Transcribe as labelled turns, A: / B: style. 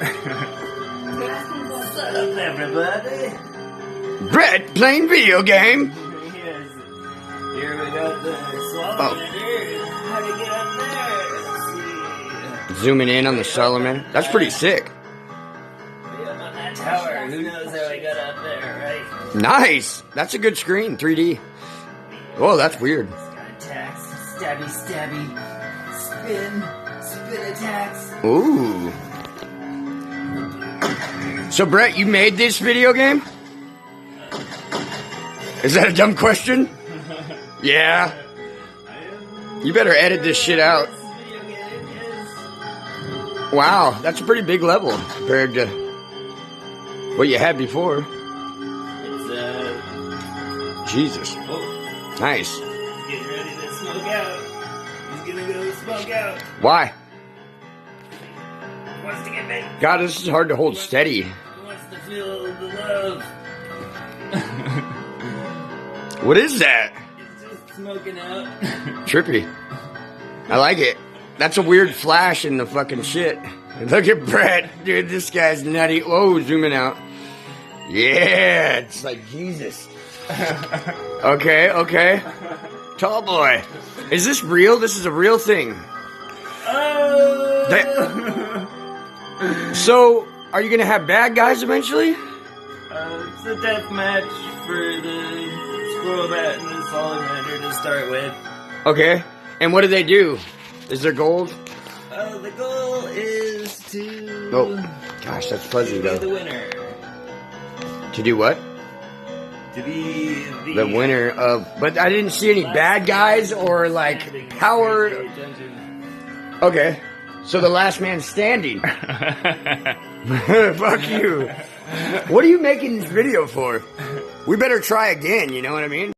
A: What's up, everybody?
B: Brett playing video game.
A: Yes. Here we got the salamander. How to get up there? Let's see.
B: Zooming in on the salamander. That's pretty sick.
A: Way up on that tower. Who knows how I got up there, right?
B: Nice. That's a good screen. 3D. Whoa, that's weird.
A: Got attacks. Stabby, stabby. Spin. Spin attacks.
B: Ooh. So, Brett, you made this video game? Is that a dumb question? Yeah. You better edit this shit out. Wow, that's a pretty big level compared to what you had before.
A: It's,
B: Jesus.
A: oh,
B: Nice.
A: he's getting ready to smoke out. He's gonna go smoke out.
B: Why?
A: He wants to get big.
B: God, this is hard to hold steady.
A: He wants to feel the love.
B: What is that?
A: He's just smoking out.
B: Trippy. I like it. That's a weird flash in the fucking shit. Look at Brett. Dude, this guy's nutty. Whoa, zooming out. Yeah, it's like Jesus. Okay, okay. Tall boy. Is this real? This is a real thing. So, are you going to have bad guys eventually?
A: It's a death match for the squirrel bat and the salamander to start with.
B: Okay. And what do they do? Is there gold?
A: The goal is to...
B: Oh, gosh, that's fuzzy
A: be the
B: though.
A: winner.
B: To do what?
A: To be
B: The winner of... But I didn't see any bad guys or like power... Okay. So the last man standing. Fuck you. What are you making this video for? We better try again, you know what I mean?